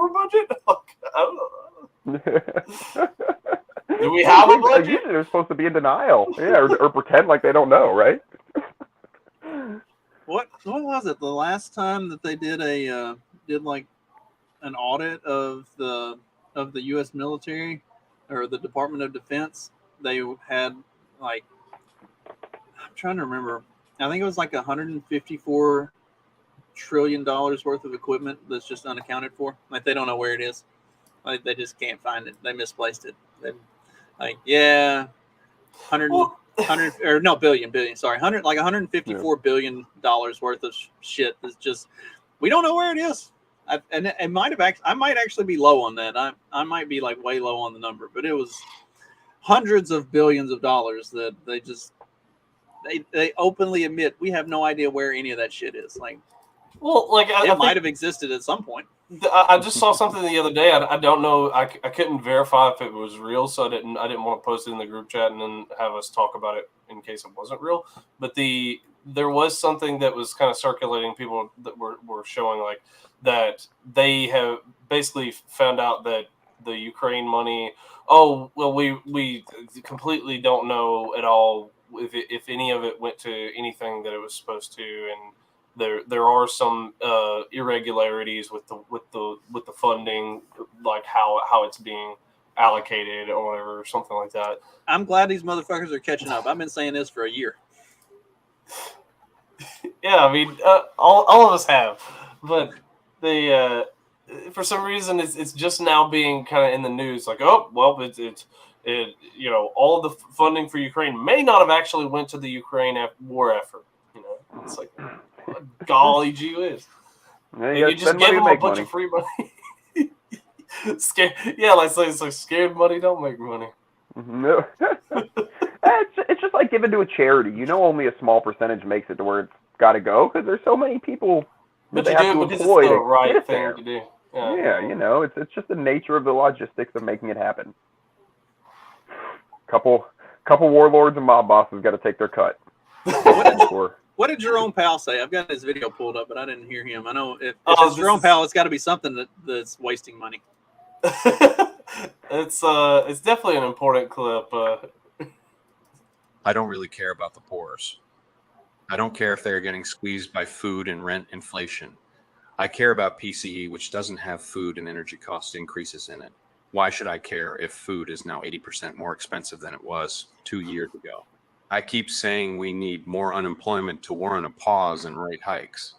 budget? Like, I don't know. Do we have a budget? Usually they're supposed to be in denial, yeah, or pretend like they don't know, right? What was it? The last time that they did like an audit of the U.S. military or the Department of Defense, they had like, I'm trying to remember. I think it was like $154 trillion worth of equipment that's just unaccounted for. Like they don't know where it is. Like they just can't find it. They misplaced it. They, like, yeah, 100 or no, billion, sorry, 154 billion dollars worth of shit that's just, we don't know where it is. And it might have I might actually be low on that. I might be like way low on the number, but it was hundreds of billions of dollars that they openly admit we have no idea where any of that shit is. Like, well, like it might have existed at some point. I just saw something the other day. I don't know. I couldn't verify if it was real, so I didn't want to post it in the group chat and then have us talk about it in case it wasn't real. But there was something that was kind of circulating. People that were showing like that they have basically found out that the Ukraine money. Oh well, we completely don't know at all if any of it went to anything that it was supposed to, and there are some irregularities with the funding, like how it's being allocated or whatever, or something like that. I'm glad these motherfuckers are catching up. I've been saying this for a year. Yeah, I mean, all of us have, but they for some reason it's just now being kind of in the news. Like, oh well, it you know, all the funding for Ukraine may not have actually went to the Ukraine war effort. You know, it's like, golly gee whiz. Yeah, You just gave them a bunch of free money. Scared, yeah, it's like scared money don't make money. No. It's just like giving to a charity. You know, only a small percentage makes it to where it's got to go because there's so many people that But they you have do to it because employ it's the to right get thing there. to do. Yeah, you know, it's just the nature of the logistics of making it happen. Couple warlords and mob bosses got to take their cut. What did Jerome Powell say? I've got his video pulled up, but I didn't hear him. I know if it's Jerome Powell, it's got to be something that's wasting money. It's definitely an important clip. I don't really care about the poorest. I don't care if they're getting squeezed by food and rent inflation. I care about PCE, which doesn't have food and energy cost increases in it. Why should I care if food is now 80% more expensive than it was 2 years ago? I keep saying we need more unemployment to warrant a pause in rate hikes.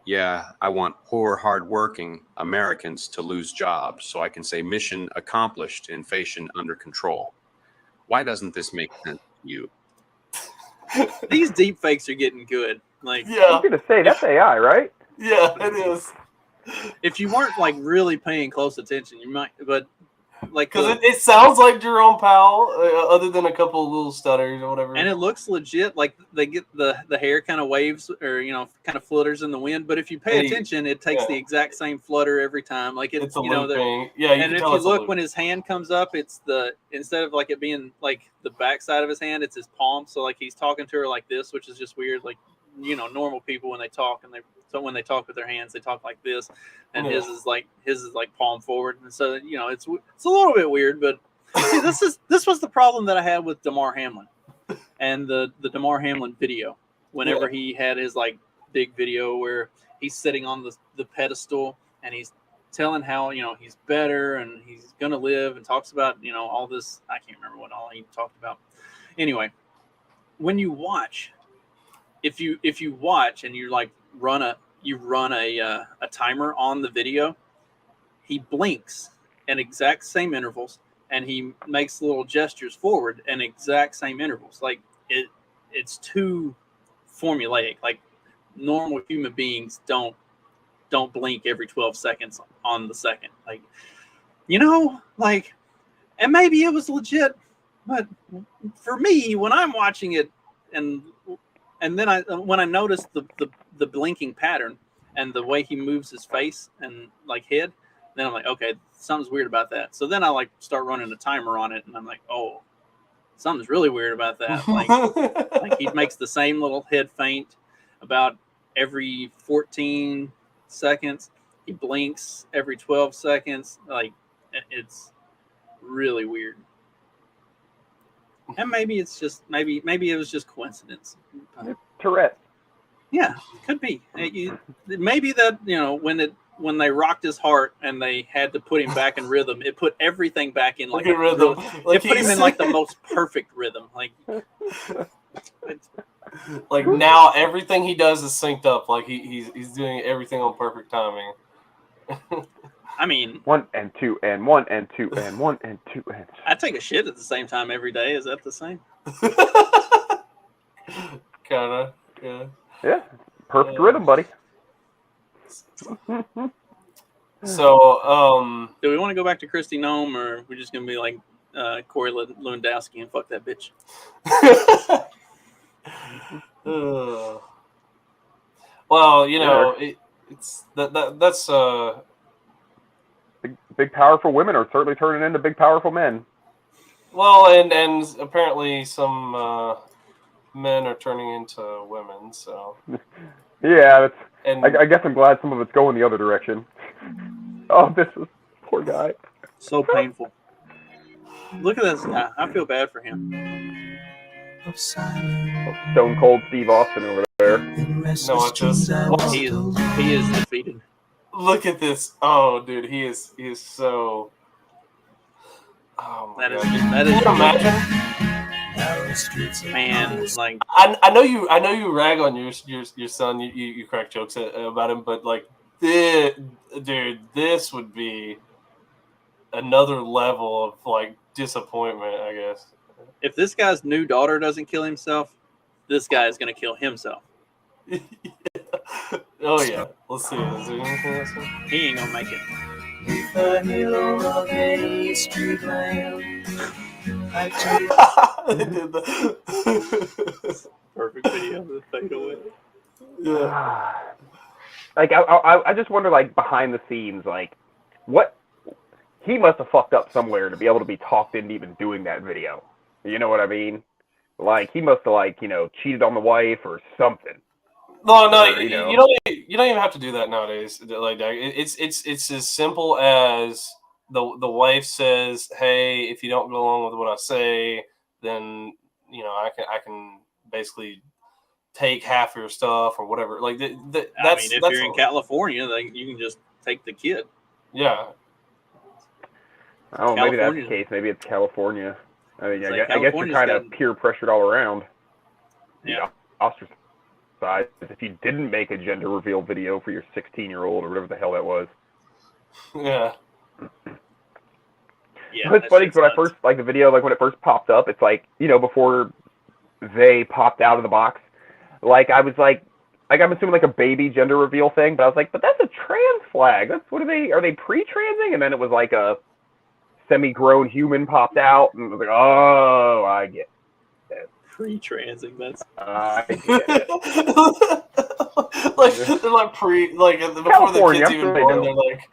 Yeah, I want poor, hardworking Americans to lose jobs so I can say mission accomplished, inflation under control. Why doesn't this make sense to you? These deep fakes are getting good. Like, I was gonna say that's AI, right? Yeah, it is. If you weren't like really paying close attention, you might. But like, because it sounds like Jerome Powell, other than a couple of little stutters or whatever. And it looks legit. Like they get the hair kind of waves or kind of flutters in the wind. But if you pay attention, it takes the exact same flutter every time. Like it's a looping. Yeah, and if you look when his hand comes up, it's instead of like it being like the back side of his hand, it's his palm. So like he's talking to her like this, which is just weird. Like normal people when they talk when they talk with their hands, they talk like this, and his is like palm forward. And so it's a little bit weird, but see, this was the problem that I had with Damar Hamlin and the Damar Hamlin video. Whenever he had his like big video where he's sitting on the pedestal and he's telling how he's better and he's gonna live and talks about all this. I can't remember what all he talked about. Anyway, when you watch, if you watch and you like run a timer on the video, he blinks at exact same intervals and he makes little gestures forward in exact same intervals. Like it's too formulaic. Like normal human beings don't blink every 12 seconds on the second. Like and maybe it was legit, but for me when I'm watching it and then when I noticed the blinking pattern and the way he moves his face and like head, Then I'm like, okay, something's weird about that. So then I like start running a timer on it, and I'm like, oh, something's really weird about that. Like he makes the same little head feint about every 14 seconds. He blinks every 12 seconds. Like it's really weird. And maybe it's just maybe it was just coincidence. Tourette. Yeah, could be. Maybe that when they rocked his heart and they had to put him back in rhythm, it put everything back in like rhythm. It put him in like the most perfect rhythm. Like now everything he does is synced up. Like he's doing everything on perfect timing. I mean, 1 and 2 and 1 and 2 and 1 and 2 and. I take a shit at the same time every day. Is that the same? Kinda, yeah. Yeah, perfect rhythm, buddy. So, Do we want to go back to Christy Nome, or are we just gonna be like Corey Lewandowski and fuck that bitch? Well, you know, it's that's big powerful women are certainly turning into big powerful men. well, and apparently some men are turning into women. So Yeah, that's. and I guess I'm glad some of it's going the other direction. Oh, this is poor guy. So painful. Look at this guy. I feel bad for him. Stone Cold Steve Austin over there. no, I just He is defeated. look at this. Oh, dude, he is so. Oh my That is God. that Can is you imagine? man. Like I know you rag on your son. You crack jokes about him, but like, dude, this would be another level of like disappointment, I guess. if this guy's new daughter doesn't kill himself, this guy is gonna kill himself. Yeah. Oh yeah, let's see. Is there anything else? He ain't gonna make it. They did the Perfect video of the fade away. yeah. Like I just wonder, like behind the scenes, like what he must have fucked up somewhere to be able to be talked into even doing that video. You know what I mean? Like he must have cheated on the wife or something. No, Or, you don't even have to do that nowadays. Like it's as simple as the wife says, "Hey, if you don't go along with what I say, then I can basically take half your stuff or whatever." Like I mean, if you're in California, like you can just take the kid. Yeah. Oh, maybe that's the California. case. Maybe it's California. I mean, It's I like guess you're California's kind of got- peer pressured all around. Yeah. Ostracized if you didn't make a gender reveal video for your 16-year-old or whatever the hell that was. Yeah. Yeah, It's that funny shit's because when I nuts. first, like the video, like when it first popped up, it's like, before they popped out of the box, like I was like I'm assuming like a baby gender reveal thing, but I was like, but that's a trans flag. Are they pre-transing? And then it was like a semi-grown human popped out, and I was like, oh, I get it. Pre-transing, that's I get it. Like they're like before California, the kids even I'm sure they born, do. they're like.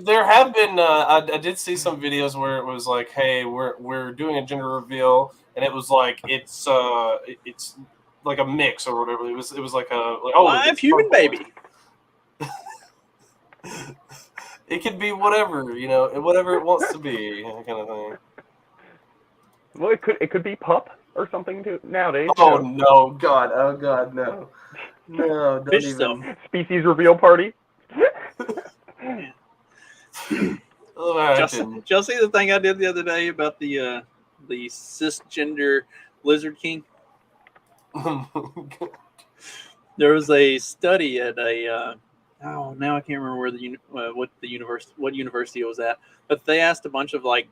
There have been I did see some videos where it was like, hey, we're doing a gender reveal, and it was like it's like a mix or whatever. It was like live human baby. It could be whatever, whatever it wants to be, kind of thing. Well, it could be pup or something too nowadays. Oh no, God, no, don't Fish even. stuff. Species reveal party. Oh, I Did didn't. y'all see the thing I did the other day about the cisgender lizard king? There was a study at a now I can't remember where what university it was at, but they asked a bunch of like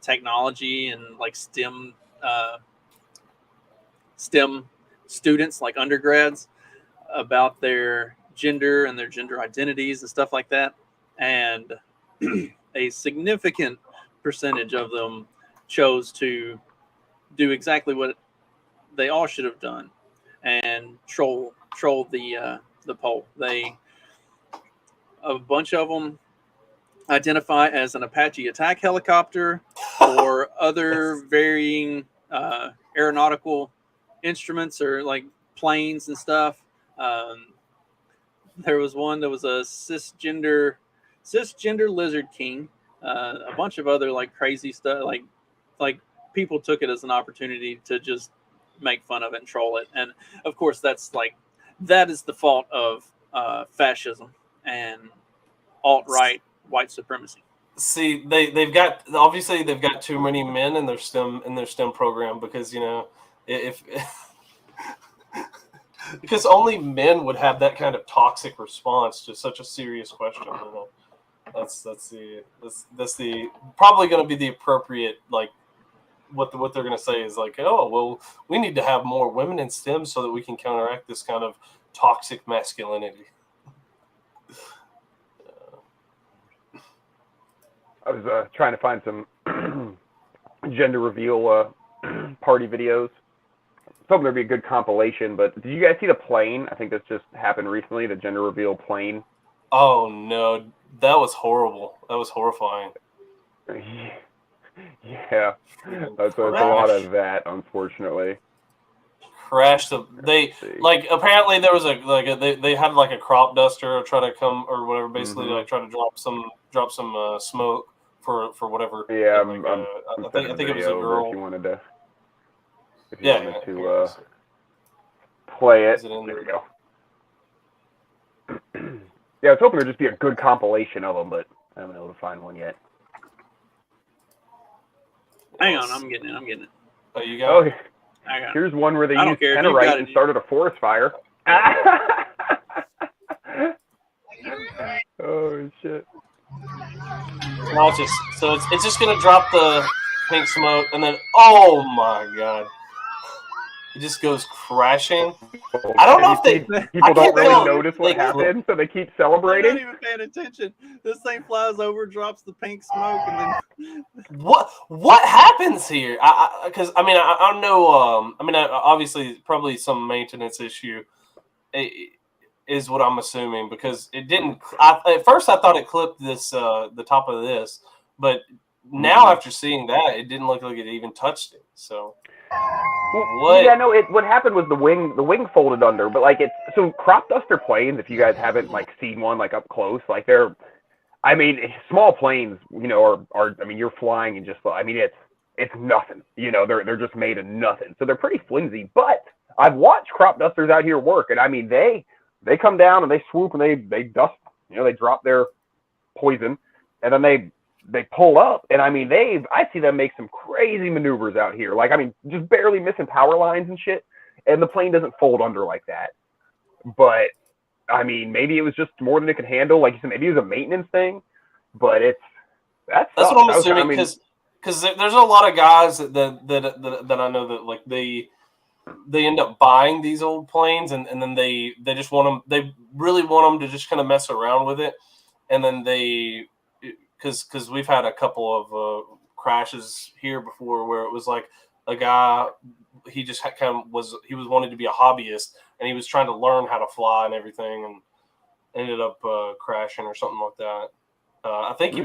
technology and like STEM students, like undergrads, about their gender and their gender identities and stuff like that, and a significant percentage of them chose to do exactly what they all should have done and troll the poll. They a bunch of them identify as an Apache attack helicopter or other varying aeronautical instruments or like planes and stuff. There was one that was a cisgender lizard king. A bunch of other like crazy stuff. Like people took it as an opportunity to just make fun of it and troll it. And of course, that is the fault of fascism and alt-right white supremacy. See, they've got too many men in their STEM program because if because only men would have that kind of toxic response to such a serious question. That's the probably going to be the appropriate like what they're going to say is like, oh well, we need to have more women in STEM so that we can counteract this kind of toxic masculinity. I was trying to find some gender reveal party videos. I was hoping there'd be a good compilation, but did you guys see the plane? I think this just happened recently, the gender reveal plane. Oh no, that was horrible. That was horrifying. Yeah, that's a lot of that, unfortunately. Crashed apparently there was they had like a crop duster try to come or whatever, basically like try to drop some smoke for whatever. Yeah, I think it was a girl. If you wanted to play it, there we go. Yeah, I was hoping there'd just be a good compilation of them, but I haven't been able to find one yet. Hang on, I'm getting it. Oh, you got it? Here's one where they used Tenorite and started a forest fire. Oh shit! Watch this. So it's just gonna drop the pink smoke, and then oh my god, it just goes crashing. I don't know if people don't really notice what happened, so they keep celebrating. They're not even paying attention. This thing flies over, drops the pink smoke, and then what happens here? Because I don't know. Obviously, probably some maintenance issue is what I'm assuming because it didn't. At first, I thought it clipped this the top of this, but now after seeing that, it didn't look like it even touched it. So. What? Yeah, no. What happened was the wing folded under, but like so crop duster planes. If you guys haven't like seen one like up close, like they're, small planes, are you're flying and just, it's nothing. They're just made of nothing, so they're pretty flimsy. But I've watched crop dusters out here work, and they come down and they swoop and they dust, they drop their poison, and then they pull up, and I see them make some crazy maneuvers out here. Just barely missing power lines and shit, and the plane doesn't fold under like that. But maybe it was just more than it could handle. Like you said, maybe it was a maintenance thing. But that's what I'm assuming because there's a lot of guys that I know that like they end up buying these old planes, and then they just want them. They really want them to just kind of mess around with it, and then because we've had a couple of crashes here before where it was like a guy, he just was wanting to be a hobbyist, and he was trying to learn how to fly and everything, and ended up crashing or something like that. I think he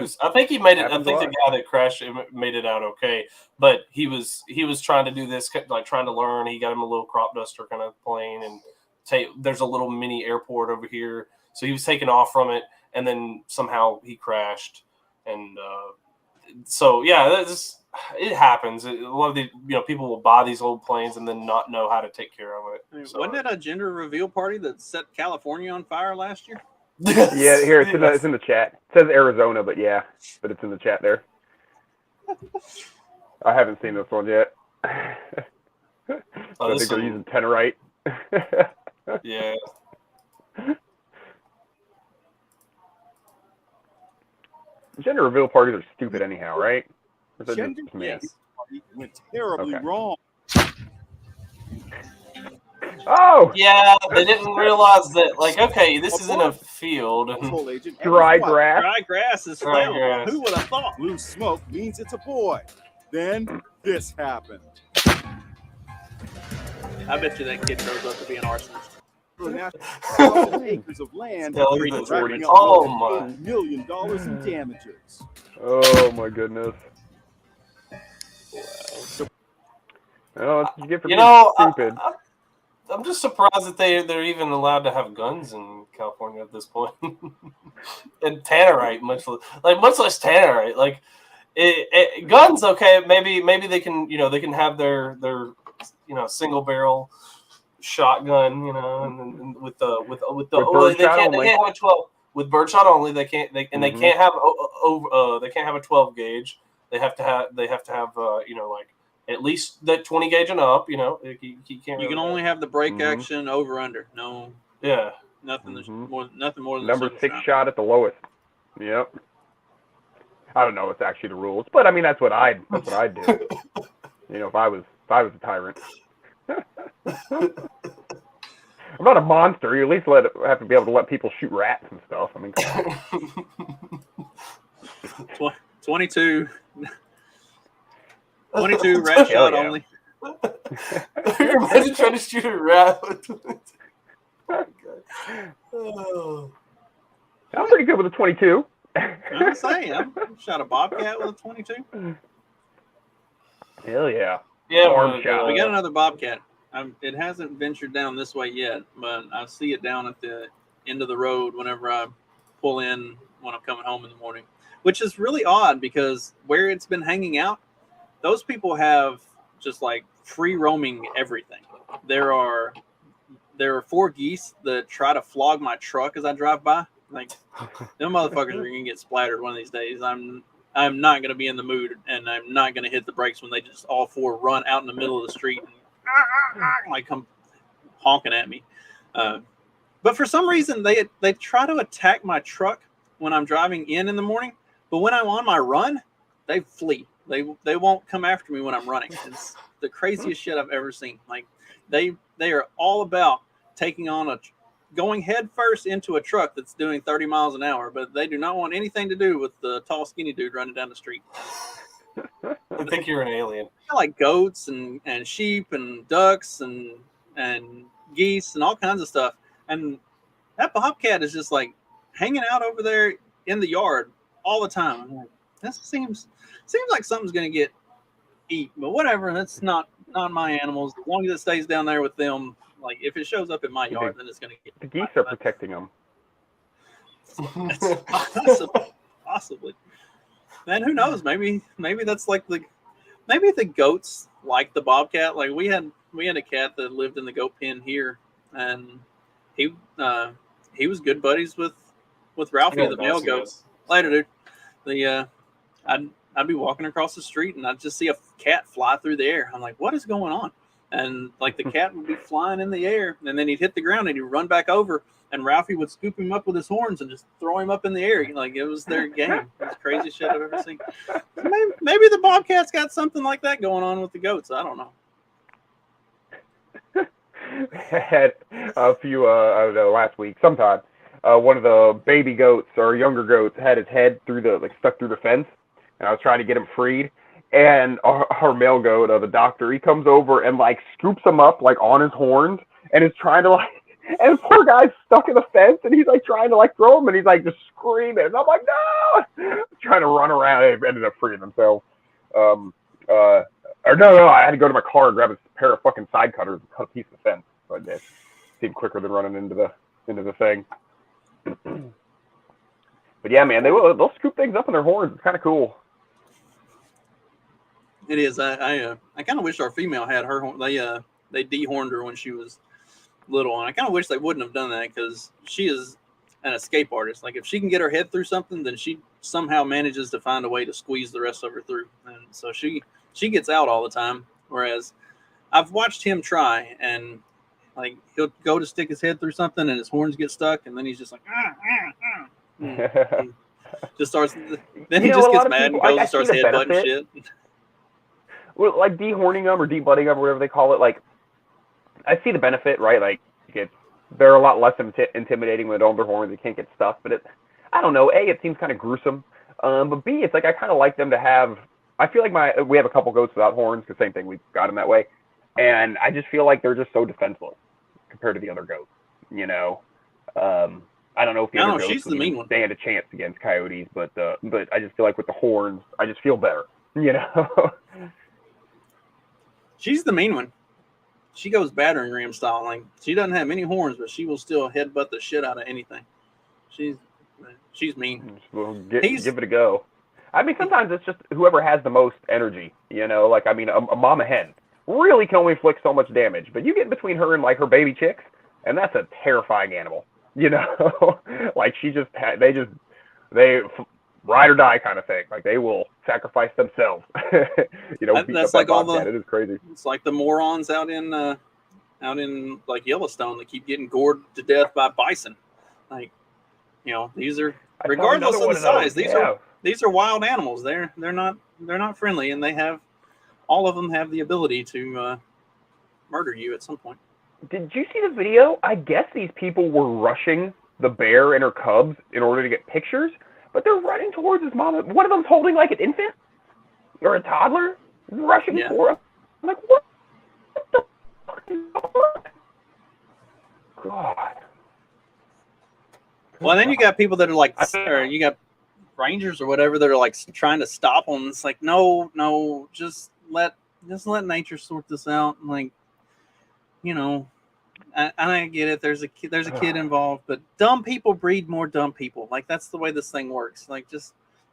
made it. I think the guy that crashed made it out okay, but he was trying to do this, like trying to learn. He got him a little crop duster kind of plane, and there's a little mini airport over here, so he was taking off from it, and then somehow he crashed. And so, yeah, it happens. A lot of the people will buy these old planes and then not know how to take care of it. So, wasn't it a gender reveal party that set California on fire last year? Yeah, here it's in the chat. It says Arizona, but it's in the chat there. I haven't seen this one yet. I think they're using Tenorite. Yeah. Gender reveal parties are stupid anyhow, right? Gender reveal went terribly wrong. Oh! Yeah, they didn't realize that, like, okay, this is in a field. Dry grass. Dry grass is flammable. Who would have thought? Blue smoke means it's a boy. Then this happened. I bet you that kid grows up to be an arsonist. 1,000 acres of land, Telling the racking up oh more my. than $8 million in damages. Oh my goodness. Oh, that's what you get for You being know, stupid. I'm just surprised that they're even allowed to have guns in California at this point. And tannerite, much less tannerite. Like guns, okay, maybe they can they can have their single barrel shotgun, and with the birdshot only. they can't have a 12 with birdshot only. They can't they Mhm. can't have they can't have a 12 gauge. They have to have like at least that 20 gauge and up. You can't. You Really can only have the break Mhm. action over under. No, yeah. nothing Mhm. more than Number the 6 shot at the lowest. Yep. I don't know. It's actually the rules, but I mean that's what I'd do. If I was a tyrant. I'm not a monster. You at least have to be able to let people shoot rats and stuff. I mean, come on. 22 rat shot yeah. only. Imagine trying to shoot a rat. Oh. I'm pretty good with a 22. I'm saying, I shot a bobcat with a 22. Hell yeah. Yeah, Arm shot. We got another bobcat. It hasn't ventured down this way yet, but I see it down at the end of the road whenever I pull in when I'm coming home in the morning, which is really odd because where it's been hanging out, those people have just like free roaming everything. There are 4 geese that try to flog my truck as I drive by. Like, them motherfuckers are gonna get splattered one of these days. I'm not gonna be in the mood, and I'm not gonna hit the brakes when they just all 4 run out in the middle of the street and like come honking at me. But for some reason, they try to attack my truck when I'm driving in the morning. But when I'm on my run, they flee. They won't come after me when I'm running. It's the craziest shit I've ever seen. Like they are all about taking on going head first into a truck that's doing 30 miles an hour, but they do not want anything to do with the tall, skinny dude running down the street. I think you're an alien. Like goats and sheep and ducks and geese and all kinds of stuff. And that bobcat is just like hanging out over there in the yard all the time. I'm like, this seems like something's gonna get eat, but whatever. That's not my animals. As long as it stays down there with them. Like if it shows up in my yard, then it's gonna get. The geese are protecting them. Possibly. Man, who knows? Maybe that's like maybe the goats like the bobcat. Like we had a cat that lived in the goat pen here, and he was good buddies with Ralphie, the male goat. Later, dude. I'd be walking across the street and I'd just see a cat fly through the air. I'm like, what is going on? And like the cat would be flying in the air, and then he'd hit the ground and he'd run back over, and Ralphie would scoop him up with his horns and just throw him up in the air. Like it was their game. It was the craziest shit I've ever seen. Maybe the bobcat's got something like that going on with the goats. I don't know. Had a few, I don't know, last week, sometime, one of the baby goats or younger goats had his head stuck through the fence, and I was trying to get him freed. And our male goat, the doctor, he comes over and like scoops him up like on his horns and is trying to and the poor guy's stuck in the fence and he's like trying to like throw him and he's like just screaming. And I'm like, no! Trying to run around. They ended up freeing themselves. No, I had to go to my car and grab a pair of fucking side cutters and cut a piece of the fence. So I did. Seemed quicker than running into the thing. But yeah, man, they'll scoop things up in their horns. It's kind of cool. It is. I kind of wish our female had her horn. They dehorned her when she was little, and I kind of wish they wouldn't have done that because she is an escape artist. Like if she can get her head through something, then she somehow manages to find a way to squeeze the rest of her through, and so she gets out all the time. Whereas I've watched him try, and like he'll go to stick his head through something, and his horns get stuck, and then he's just like, just starts. Then he just gets mad and goes and starts headbutting shit. Well, like dehorning them or debutting them, or whatever they call it. Like, I see the benefit, right? Like, they're a lot less intimidating when they don't have their horns. They can't get stuck. But I don't know. A, it seems kind of gruesome. But B, it's like I kind of like them to have. I feel like we have a couple goats without horns, because same thing, we've got them that way. And I just feel like they're just so defenseless compared to the other goats. you know. I don't know if the No, other she's goats the would mean even one. stand a chance against coyotes, but I just feel like with the horns, I just feel better, you know. She's the mean one. She goes battering ram style. Like she doesn't have any horns, but she will still headbutt the shit out of anything. She's mean. Well, He's- give it a go. I mean, sometimes it's just whoever has the most energy, you know. Like, I mean, a mama hen really can only inflict so much damage, but you get in between her and like her baby chicks, and that's a terrifying animal, you know. Like they ride or die kind of thing. Like they will sacrifice themselves, you know. Beat That's up that like all bobcat. It is crazy. It's like the morons out in like Yellowstone that keep getting gored to death by bison. Like, you know, these are regardless of the size. These are wild animals. They're not friendly, and all of them have the ability to murder you at some point. Did you see the video? I guess these people were rushing the bear and her cubs in order to get pictures, but they're running towards his mom. One of them's holding like an infant or a toddler, rushing for him. I'm like, what the fuck is going on? God. Well, then you got people that are like, or you got rangers or whatever that are like trying to stop them. It's like, no, just let nature sort this out. And like, you know, I get it. There's a kid involved, but dumb people breed more dumb people. Like that's the way this thing works. Like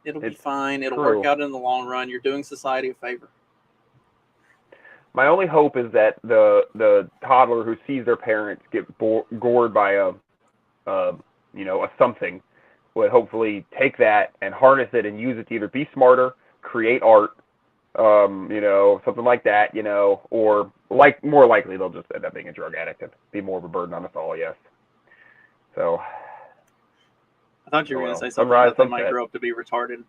it'll be fine. It'll work out in the long run. You're doing society a favor. My only hope is that the toddler who sees their parents get gored by a something would hopefully take that and harness it and use it to either be smarter, create art, something like that, or like more likely they'll just end up being a drug addict and be more of a burden on us all. Yes. So. I thought you were going to say something that they might grow up to be retarded.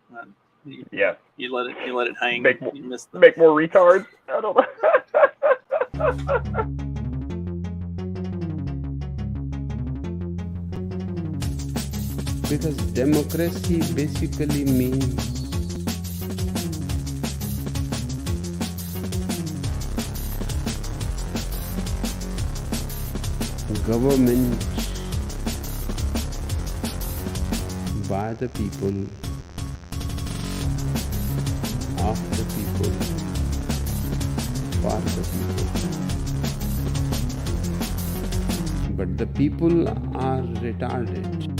Yes. You let it hang. Make you missed more retards. I don't know. Because democracy basically means government by the people, of the people, for the people. But the people are retarded.